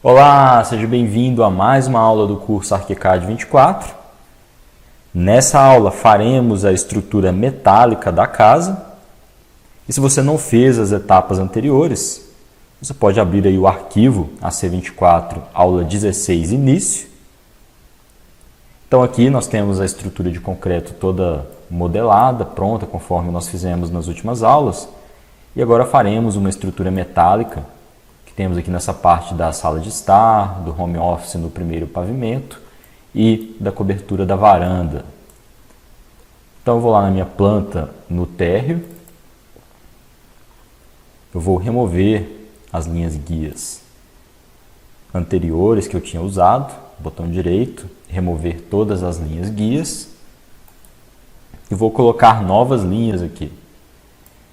Olá, seja bem-vindo a mais uma aula do curso ArchiCAD 24. Nessa aula faremos a estrutura metálica da casa. E se você não fez as etapas anteriores, você pode abrir aí o arquivo AC24, aula 16, início. Então aqui nós temos a estrutura de concreto toda modelada, pronta, conforme nós fizemos nas últimas aulas. E agora faremos uma estrutura metálica, que temos aqui nessa parte da sala de estar, do home office no primeiro pavimento e da cobertura da varanda. Então eu vou lá na minha planta no térreo, eu vou remover as linhas guias anteriores que eu tinha usado, botão direito, remover todas as linhas guias e vou colocar novas linhas aqui.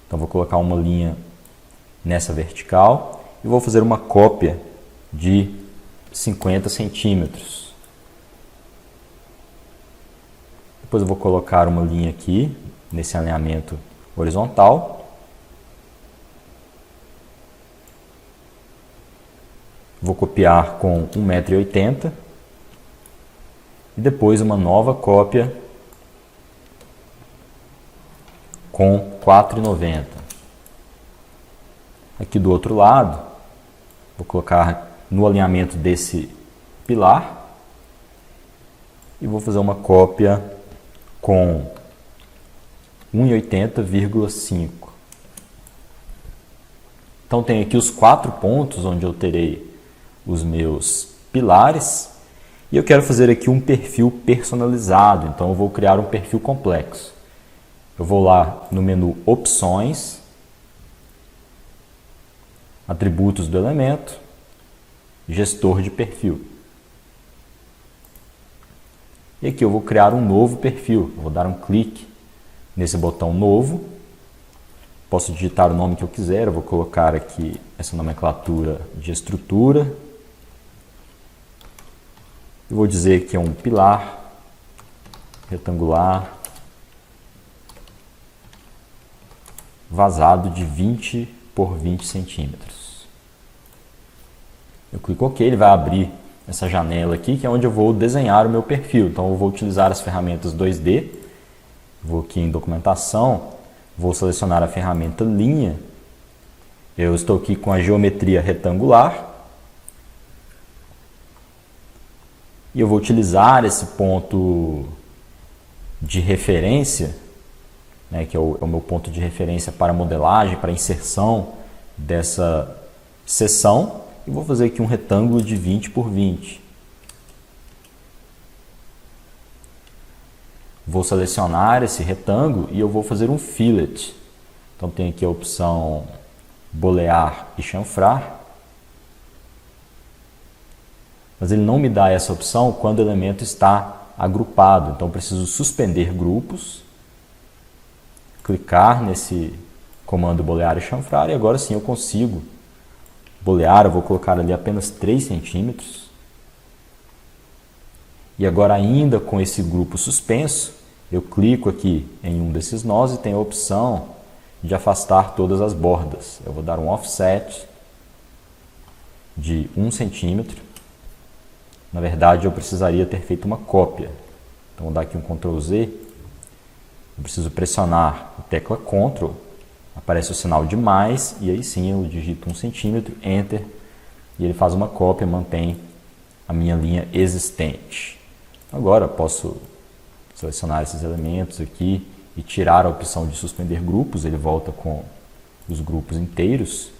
Então vou colocar uma linha nessa vertical e vou fazer uma cópia de 50 centímetros. Depois eu vou colocar uma linha aqui, nesse alinhamento horizontal. Vou copiar com 1,80 m. E depois uma nova cópia com 4,90 m. Aqui do outro lado, vou colocar no alinhamento desse pilar e vou fazer uma cópia com 1,80,5. Então tem aqui os 4 pontos onde eu terei os meus pilares e eu quero fazer aqui um perfil personalizado, então eu vou criar um perfil complexo. Eu vou lá no menu Opções, Atributos do elemento, Gestor de perfil. E aqui eu vou criar um novo perfil. Eu vou dar um clique nesse botão Novo. Posso digitar o nome que eu quiser. Eu vou colocar aqui essa nomenclatura de estrutura. Eu vou dizer que é um pilar retangular vazado de 20 por 20 centímetros. Eu clico OK, ele vai abrir essa janela aqui, que é onde eu vou desenhar o meu perfil. Então eu vou utilizar as ferramentas 2D, vou aqui em documentação, vou selecionar a ferramenta linha, eu estou aqui com a geometria retangular, e eu vou utilizar esse ponto de referência, né, que é o meu ponto de referência para modelagem, para inserção dessa seção, e vou fazer aqui um retângulo de 20 por 20. Vou selecionar esse retângulo e eu vou fazer um fillet. Então tem aqui a opção bolear e chanfrar. Mas ele não me dá essa opção quando o elemento está agrupado. Então eu preciso suspender grupos, clicar nesse comando bolear e chanfrar e agora sim eu consigo bolear. Eu vou colocar ali apenas 3 centímetros. E agora ainda com esse grupo suspenso, eu clico aqui em um desses nós e tenho a opção de afastar todas as bordas. Eu vou dar um offset de 1 centímetro. Na verdade eu precisaria ter feito uma cópia. Então vou dar aqui um Ctrl Z. Eu preciso pressionar a tecla Ctrl. Aparece o sinal de mais e aí sim eu digito 1 centímetro, Enter, e ele faz uma cópia, mantém a minha linha existente. Agora posso selecionar esses elementos aqui e tirar a opção de suspender grupos, ele volta com os grupos inteiros.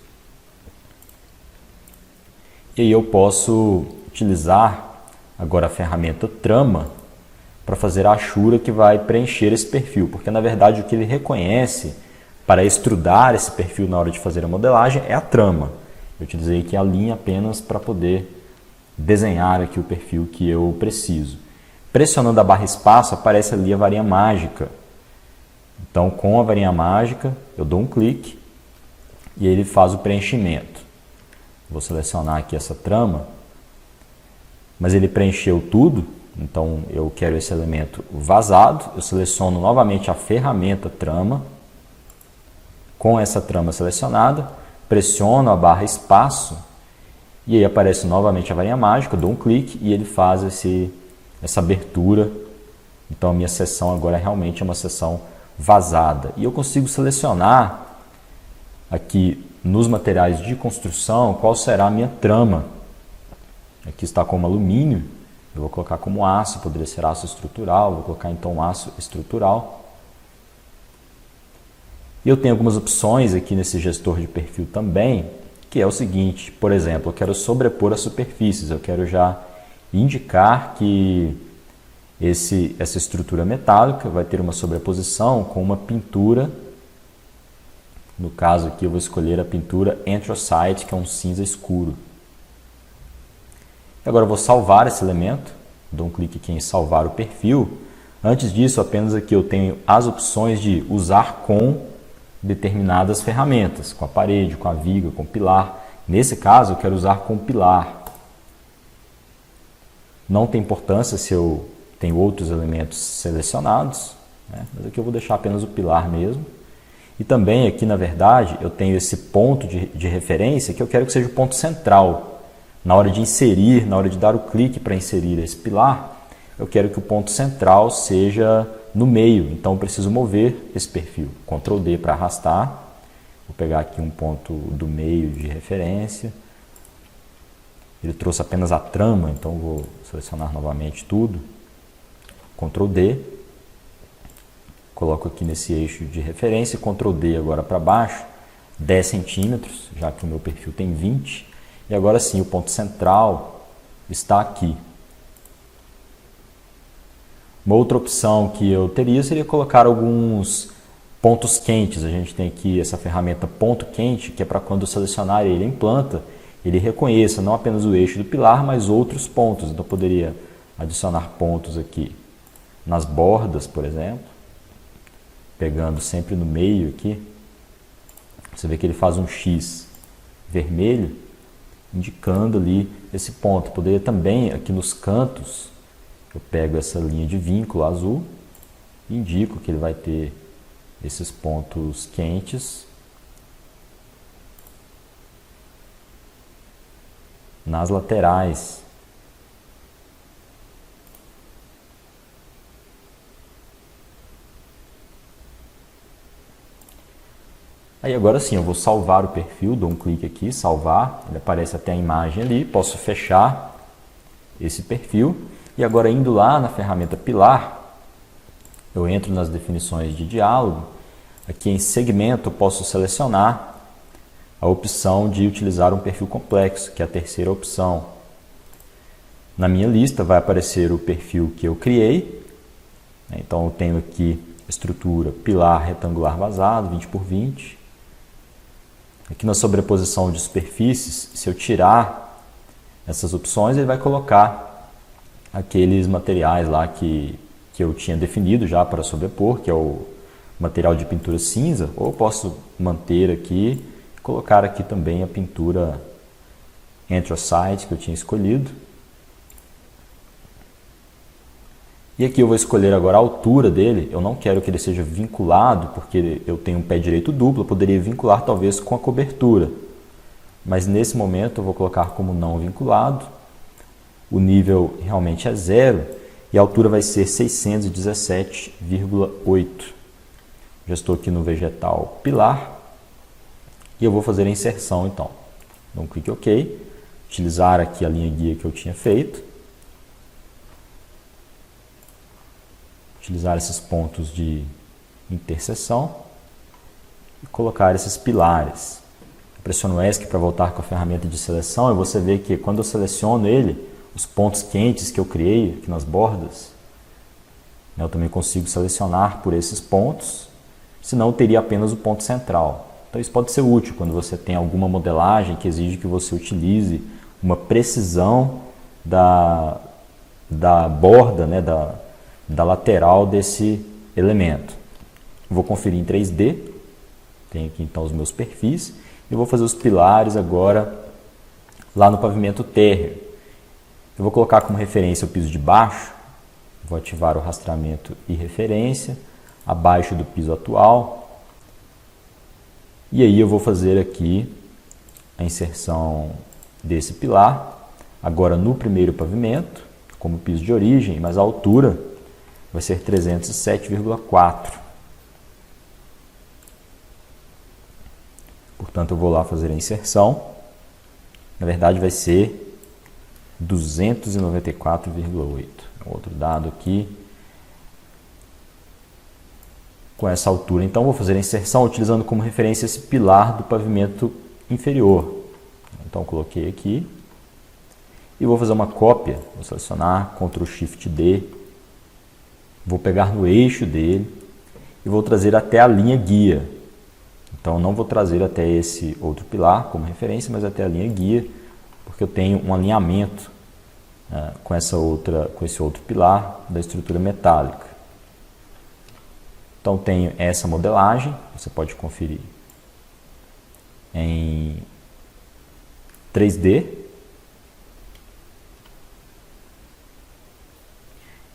E aí eu posso utilizar agora a ferramenta Trama para fazer a achura que vai preencher esse perfil, porque na verdade o que ele reconhece para extrudar esse perfil na hora de fazer a modelagem é a trama. Eu utilizei aqui a linha apenas para poder desenhar aqui o perfil que eu preciso. Pressionando a barra espaço aparece ali a varinha mágica. Então com a varinha mágica eu dou um clique e ele faz o preenchimento. Vou selecionar aqui essa trama, mas ele preencheu tudo, então eu quero esse elemento vazado. Eu seleciono novamente a ferramenta Trama. Com essa trama selecionada, pressiono a barra espaço E aí aparece novamente a varinha mágica, eu dou um clique e ele faz essa abertura. Então a minha seção agora realmente é uma seção vazada. E eu consigo selecionar aqui nos materiais de construção qual será a minha trama. Aqui está como alumínio, eu vou colocar como aço, poderia ser aço estrutural, vou colocar então aço estrutural. E eu tenho algumas opções aqui nesse gestor de perfil também, que é o seguinte, por exemplo, eu quero sobrepor as superfícies, eu quero já indicar que essa estrutura metálica vai ter uma sobreposição com uma pintura. No caso aqui eu vou escolher a pintura Anthracite, que é um cinza escuro. Agora eu vou salvar esse elemento, dou um clique aqui em salvar o perfil. Antes disso, apenas aqui eu tenho as opções de usar com determinadas ferramentas, com a parede, com a viga, com o pilar. Nesse caso eu quero usar com o pilar. Não tem importância se eu tenho outros elementos selecionados, né? Mas aqui eu vou deixar apenas o pilar mesmo. E também aqui, na verdade, eu tenho esse ponto de referência que eu quero que seja o ponto central. Na hora de inserir, na hora de dar o clique para inserir esse pilar, eu quero que o ponto central seja no meio. Então eu preciso mover esse perfil. Ctrl D para arrastar. Vou pegar aqui um ponto do meio de referência. Ele trouxe apenas a trama, então vou selecionar novamente tudo. Ctrl D. Coloco aqui nesse eixo de referência. Ctrl D agora para baixo. 10 centímetros, já que o meu perfil tem 20. E agora sim, o ponto central está aqui. Uma outra opção que eu teria seria colocar alguns pontos quentes. A gente tem aqui essa ferramenta ponto quente, que é para quando eu selecionar ele em planta, ele reconheça não apenas o eixo do pilar, mas outros pontos. Então eu poderia adicionar pontos aqui nas bordas, por exemplo, pegando sempre no meio aqui. Você vê que ele faz um X vermelho, indicando ali esse ponto. Poderia também, aqui nos cantos, eu pego essa linha de vínculo azul e indico que ele vai ter esses pontos quentes nas laterais. Aí agora sim, eu vou salvar o perfil, dou um clique aqui, salvar, ele aparece até a imagem ali, posso fechar esse perfil. E agora indo lá na ferramenta pilar, eu entro nas definições de diálogo, aqui em segmento eu posso selecionar a opção de utilizar um perfil complexo, que é a terceira opção. Na minha lista vai aparecer o perfil que eu criei, então eu tenho aqui estrutura pilar retangular vazado, 20 por 20. Aqui na sobreposição de superfícies, se eu tirar essas opções, ele vai colocar aqueles materiais lá que eu tinha definido já para sobrepor, que é o material de pintura cinza, ou eu posso manter aqui e colocar aqui também a pintura Anthracite que eu tinha escolhido. E aqui eu vou escolher agora a altura dele. Eu não quero que ele seja vinculado, porque eu tenho um pé direito duplo, eu poderia vincular talvez com a cobertura. Mas nesse momento eu vou colocar como não vinculado. O nível realmente é 0 e a altura vai ser 617,8. Já estou aqui no vegetal pilar e eu vou fazer a inserção então. Dou um clique OK, utilizar aqui a linha guia que eu tinha feito. Utilizar esses pontos de interseção e colocar esses pilares. Eu pressiono ESC para voltar com a ferramenta de seleção e você vê que quando eu seleciono ele, os pontos quentes que eu criei aqui nas bordas, eu também consigo selecionar por esses pontos, senão eu teria apenas o ponto central. Então isso pode ser útil quando você tem alguma modelagem que exige que você utilize uma precisão da borda, né, da lateral desse elemento. Vou conferir em 3D, tenho aqui então os meus perfis, e vou fazer os pilares agora lá no pavimento térreo. Eu vou colocar como referência o piso de baixo, vou ativar o rastreamento e referência, abaixo do piso atual, e aí eu vou fazer aqui a inserção desse pilar, agora no primeiro pavimento, como piso de origem, mas a altura vai ser 307,4. Portanto, eu vou lá fazer a inserção. Na verdade, vai ser 294,8. Outro dado aqui. Com essa altura. Então, vou fazer a inserção utilizando como referência esse pilar do pavimento inferior. Então, coloquei aqui. E vou fazer uma cópia. Vou selecionar, Ctrl Shift D. Vou pegar no eixo dele e vou trazer até a linha guia. Então, não vou trazer até esse outro pilar como referência, mas até a linha guia, porque eu tenho um alinhamento com esse outro pilar da estrutura metálica. Então, tenho essa modelagem, você pode conferir em 3D.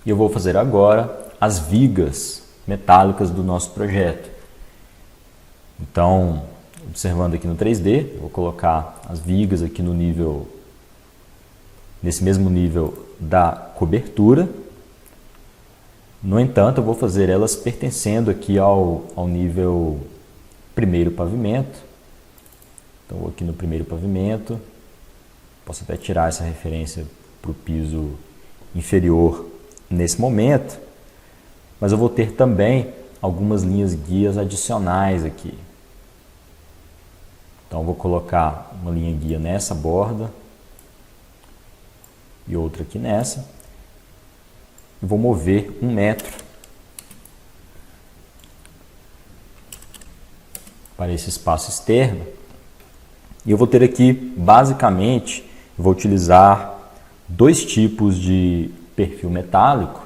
E eu vou fazer agora as vigas metálicas do nosso projeto. Então, observando aqui no 3D, eu vou colocar as vigas aqui no nível, nesse mesmo nível da cobertura. No entanto, eu vou fazer elas pertencendo aqui ao nível primeiro pavimento. Então, vou aqui no primeiro pavimento. Posso até tirar essa referência para o piso inferior nesse momento. Mas eu vou ter também algumas linhas guias adicionais aqui. Então, eu vou colocar uma linha guia nessa borda e outra aqui nessa. E vou mover 1 metro para esse espaço externo. E eu vou ter aqui, basicamente, eu vou utilizar 2 tipos de perfil metálico.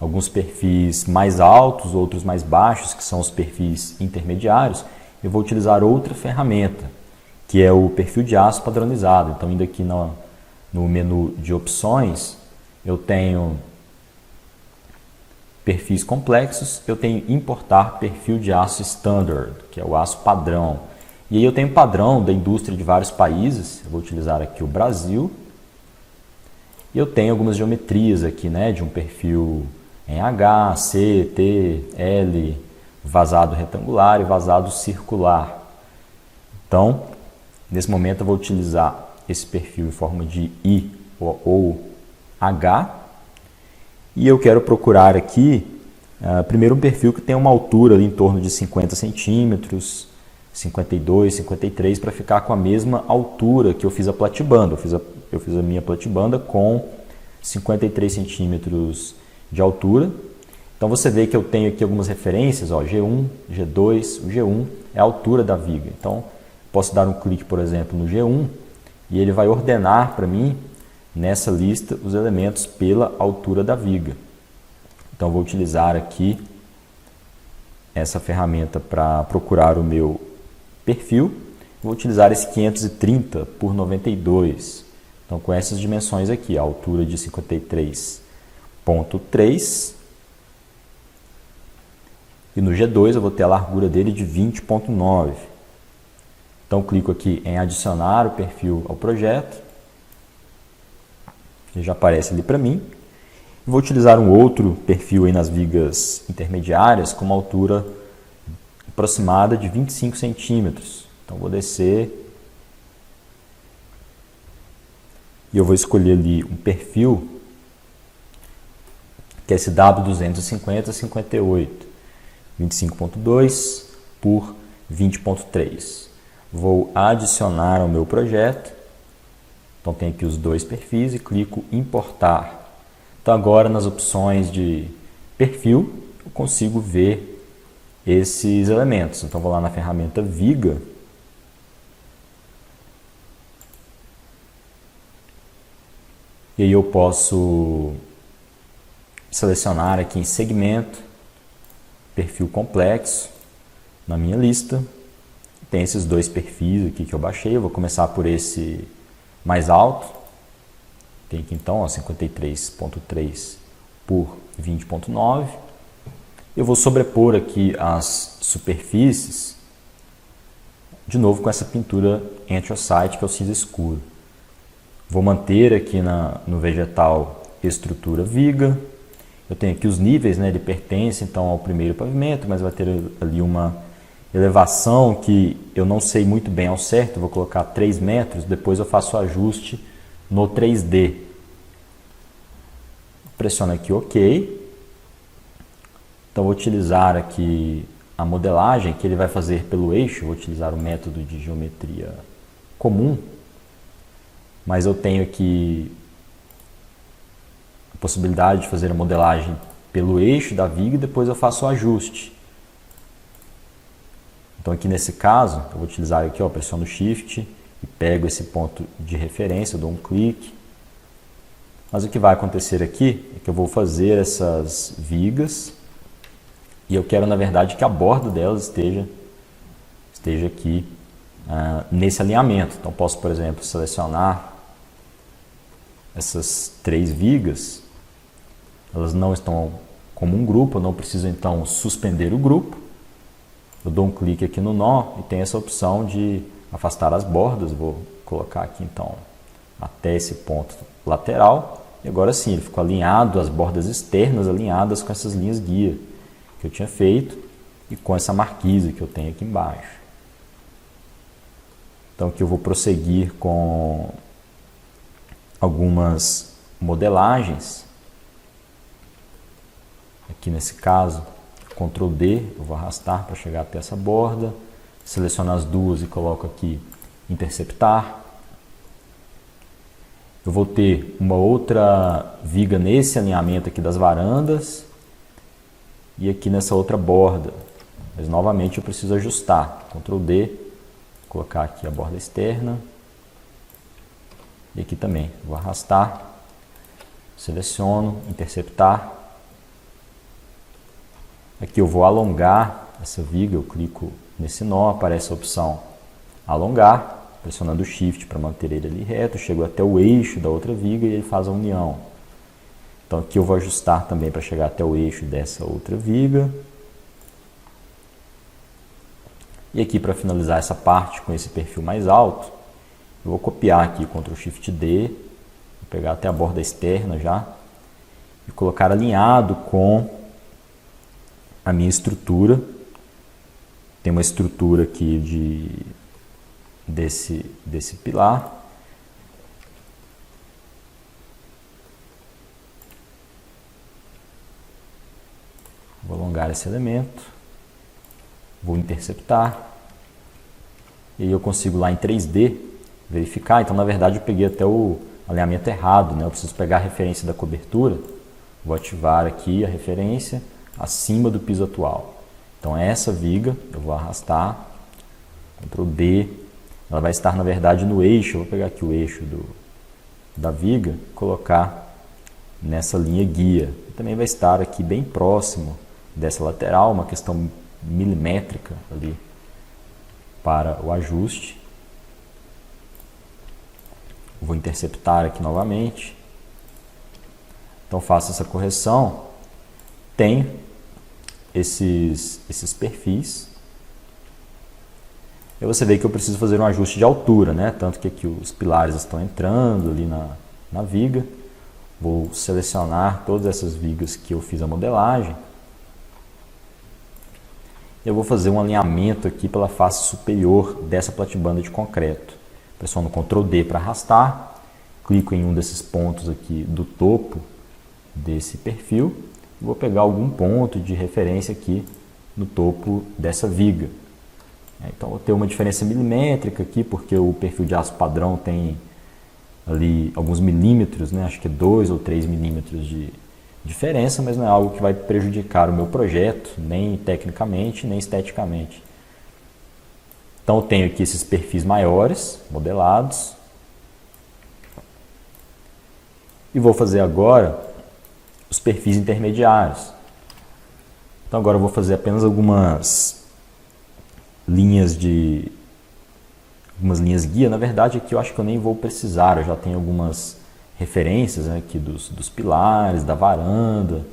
Alguns perfis mais altos, outros mais baixos, que são os perfis intermediários. Eu vou utilizar outra ferramenta, que é o perfil de aço padronizado. Então, indo aqui no menu de opções, eu tenho perfis complexos, eu tenho importar perfil de aço standard, que é o aço padrão. E aí eu tenho padrão da indústria de vários países, eu vou utilizar aqui o Brasil. E eu tenho algumas geometrias aqui, né, de um perfil em H, C, T, L, vazado retangular e vazado circular. Então, nesse momento eu vou utilizar esse perfil em forma de I ou H. E eu quero procurar aqui, primeiro um perfil que tenha uma altura ali em torno de 50 centímetros, 52, 53, para ficar com a mesma altura que eu fiz a platibanda. Eu fiz a minha platibanda com 53 centímetros de altura. Então você vê que eu tenho aqui algumas referências, ó, G1, G2, o G1 é a altura da viga. Então posso dar um clique, por exemplo, no G1 e ele vai ordenar para mim nessa lista os elementos pela altura da viga. Então vou utilizar aqui essa ferramenta para procurar o meu perfil. Vou utilizar esse 530 por 92. Então, com essas dimensões aqui, a altura de 53,3. E no G2 eu vou ter a largura dele de 20,9. Então, clico aqui em adicionar o perfil ao projeto. Ele já aparece ali para mim. Vou utilizar um outro perfil aí nas vigas intermediárias com uma altura aproximada de 25 centímetros. Então, vou descer e eu vou escolher ali um perfil que é esse W250-58, 25,2 por 20,3. Vou adicionar ao meu projeto. Então, tem aqui os 2 perfis e clico em importar. Então, agora nas opções de perfil, eu consigo ver esses elementos. Então, vou lá na ferramenta Viga. E aí eu posso selecionar aqui em segmento, perfil complexo, na minha lista. Tem esses 2 perfis aqui que eu baixei. Eu vou começar por esse mais alto. Tem aqui então 53,3 por 20,9. Eu vou sobrepor aqui as superfícies de novo com essa pintura anthracite, que é o cinza escuro. Vou manter aqui no vegetal estrutura viga. Eu tenho aqui os níveis, né? Ele pertence então ao primeiro pavimento, mas vai ter ali uma elevação que eu não sei muito bem ao certo. Eu vou colocar 3 metros, depois eu faço o ajuste no 3D. Pressiono aqui OK. Então vou utilizar aqui a modelagem que ele vai fazer pelo eixo. Vou utilizar o método de geometria comum, mas eu tenho aqui a possibilidade de fazer a modelagem pelo eixo da viga e depois eu faço o ajuste. Então aqui nesse caso, eu vou utilizar aqui, pressiono Shift e pego esse ponto de referência, eu dou um clique. Mas o que vai acontecer aqui é que eu vou fazer essas vigas e eu quero, na verdade, que a borda delas esteja aqui nesse alinhamento. Então posso, por exemplo, selecionar essas 3 vigas. Elas não estão como um grupo, eu não preciso então suspender o grupo. Eu dou um clique aqui no nó e tem essa opção de afastar as bordas. Vou colocar aqui então até esse ponto lateral. E agora sim, ele ficou alinhado, as bordas externas alinhadas com essas linhas guia que eu tinha feito e com essa marquise que eu tenho aqui embaixo. Então aqui eu vou prosseguir com algumas modelagens. Aqui nesse caso, Ctrl D, eu vou arrastar para chegar até essa borda, seleciono as duas e coloco aqui interceptar. Eu vou ter uma outra viga nesse alinhamento aqui das varandas e aqui nessa outra borda, mas novamente eu preciso ajustar. Ctrl D, colocar aqui a borda externa e aqui também, vou arrastar, seleciono, interceptar. Aqui eu vou alongar essa viga, eu clico nesse nó, aparece a opção alongar, pressionando o Shift para manter ele ali reto, chego até o eixo da outra viga e ele faz a união. Então aqui eu vou ajustar também para chegar até o eixo dessa outra viga. E aqui para finalizar essa parte com esse perfil mais alto, eu vou copiar aqui Ctrl Shift D, vou pegar até a borda externa já e colocar alinhado com a minha estrutura. Tem uma estrutura aqui desse pilar. Vou alongar esse elemento, vou interceptar e aí eu consigo lá em 3D verificar. Então na verdade eu peguei até o alinhamento errado, né? Eu preciso pegar a referência da cobertura, vou ativar aqui a referência acima do piso atual. Então essa viga eu vou arrastar, Ctrl D, ela vai estar na verdade no eixo. Eu vou pegar aqui o eixo da viga, colocar nessa linha guia. E também vai estar aqui bem próximo dessa lateral, uma questão milimétrica ali para o ajuste. Vou interceptar aqui novamente. Então faço essa correção. Tenho esses perfis. E você vê que eu preciso fazer um ajuste de altura, né? Tanto que aqui os pilares estão entrando ali na viga. Vou selecionar todas essas vigas que eu fiz a modelagem. Eu vou fazer um alinhamento aqui pela face superior dessa platibanda de concreto. Pressiono Ctrl D para arrastar, clico em um desses pontos aqui do topo desse perfil e vou pegar algum ponto de referência aqui no topo dessa viga. Então vou ter uma diferença milimétrica aqui, porque o perfil de aço padrão tem ali alguns milímetros, né? Acho que é 2 ou 3 milímetros de diferença, mas não é algo que vai prejudicar o meu projeto, nem tecnicamente, nem esteticamente. Então eu tenho aqui esses perfis maiores, modelados. E vou fazer agora os perfis intermediários. Então agora eu vou fazer apenas algumas linhas guia. Na verdade aqui eu acho que eu nem vou precisar, eu já tenho algumas referências, né, aqui dos pilares, da varanda.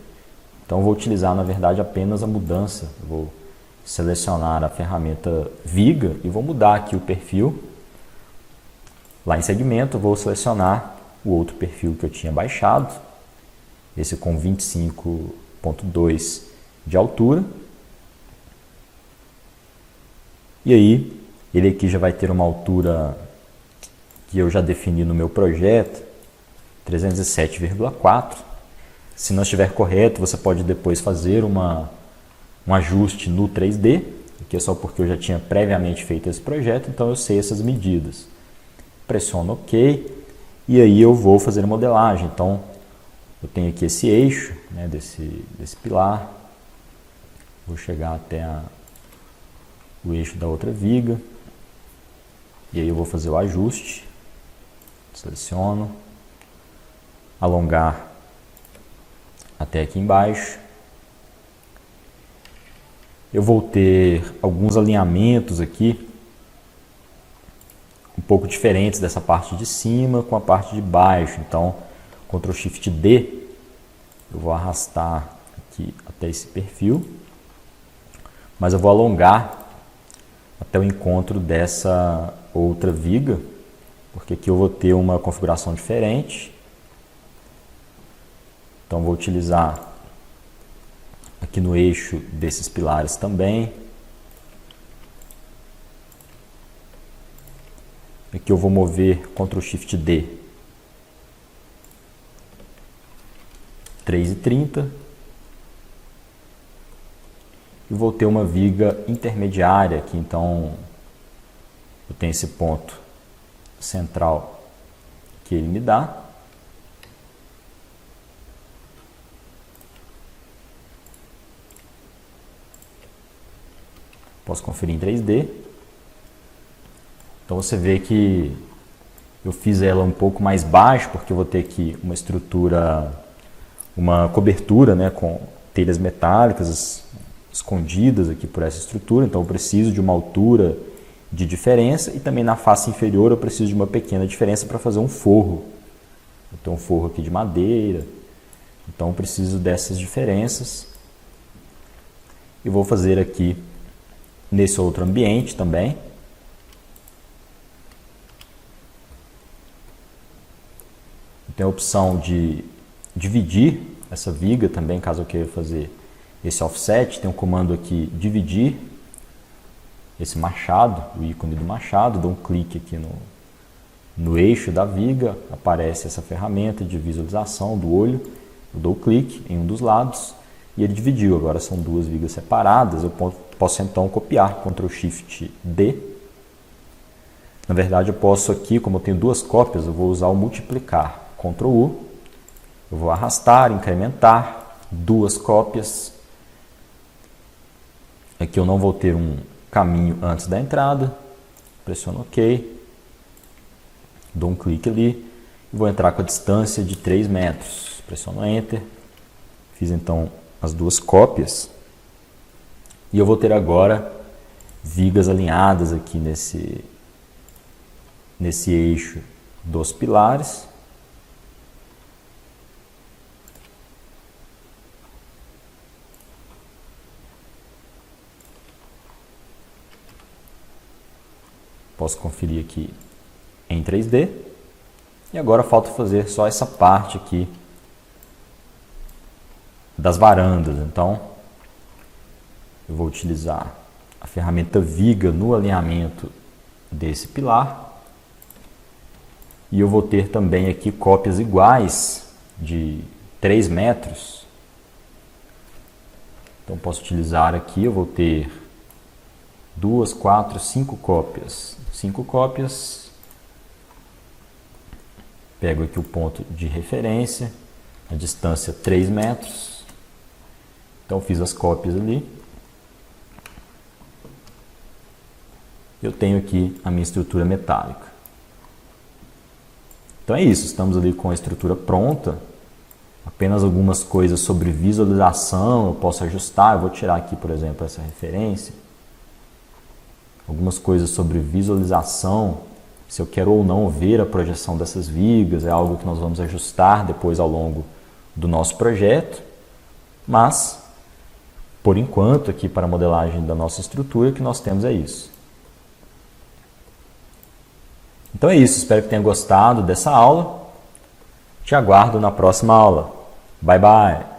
Então eu vou utilizar na verdade apenas a mudança. Eu vou selecionar a ferramenta viga e vou mudar aqui o perfil. Lá em segmento, vou selecionar o outro perfil que eu tinha baixado, esse com 25.2 de altura. E aí, ele aqui já vai ter uma altura que eu já defini no meu projeto, 307,4. Se não estiver correto, você pode depois fazer um ajuste no 3D, aqui é só porque eu já tinha previamente feito esse projeto, então eu sei essas medidas. Pressiono OK, e aí eu vou fazer a modelagem. Então, eu tenho aqui esse eixo, né, desse pilar, vou chegar até o eixo da outra viga, e aí eu vou fazer o ajuste, seleciono, alongar até aqui embaixo. Eu vou ter alguns alinhamentos aqui, um pouco diferentes dessa parte de cima com a parte de baixo. Então, Ctrl Shift D, eu vou arrastar aqui até esse perfil, mas eu vou alongar até o encontro dessa outra viga, porque aqui eu vou ter uma configuração diferente. Então, vou utilizar aqui no eixo desses pilares também. Aqui eu vou mover Ctrl Shift D, 3,30, e vou ter uma viga intermediária aqui. Então, eu tenho esse ponto central que ele me dá. Posso conferir em 3D. Então você vê que eu fiz ela um pouco mais baixo, porque eu vou ter aqui uma estrutura, uma cobertura, né, com telhas metálicas escondidas aqui por essa estrutura. Então eu preciso de uma altura de diferença, e também na face inferior eu preciso de uma pequena diferença para fazer um forro. Eu tenho um forro aqui de madeira, então eu preciso dessas diferenças. E vou fazer aqui nesse outro ambiente também. Tem a opção de dividir essa viga também, caso eu queira fazer esse offset. Tem um comando aqui, dividir esse machado, o ícone do machado. Dou um clique aqui no eixo da viga, aparece essa ferramenta de visualização do olho. Eu dou clique em um dos lados e ele dividiu. Agora são duas vigas separadas. Eu posso então copiar, Ctrl Shift D. Na verdade eu posso aqui, como eu tenho duas cópias, eu vou usar o multiplicar. Ctrl U, eu vou arrastar, incrementar, duas cópias. Aqui eu não vou ter um caminho antes da entrada. Pressiono OK, dou um clique ali e vou entrar com a distância de 3 metros. Pressiono Enter, fiz então as duas cópias. E eu vou ter agora vigas alinhadas aqui nesse eixo dos pilares. Posso conferir aqui em 3D. E agora falta fazer só essa parte aqui das varandas. Então, eu vou utilizar a ferramenta viga no alinhamento desse pilar. E eu vou ter também aqui cópias iguais de 3 metros. Então, posso utilizar aqui, eu vou ter 2, 4, 5 cópias. 5 cópias. Pego aqui o ponto de referência, a distância 3 metros. Então, fiz as cópias ali. Eu tenho aqui a minha estrutura metálica. Então é isso, estamos ali com a estrutura pronta. Apenas algumas coisas sobre visualização eu posso ajustar. Eu vou tirar aqui, por exemplo, essa referência. Algumas coisas sobre visualização, se eu quero ou não ver a projeção dessas vigas, é algo que nós vamos ajustar depois ao longo do nosso projeto. Mas, por enquanto, aqui para a modelagem da nossa estrutura, que nós temos é isso. Então é isso, espero que tenha gostado dessa aula. Te aguardo na próxima aula. Bye, bye!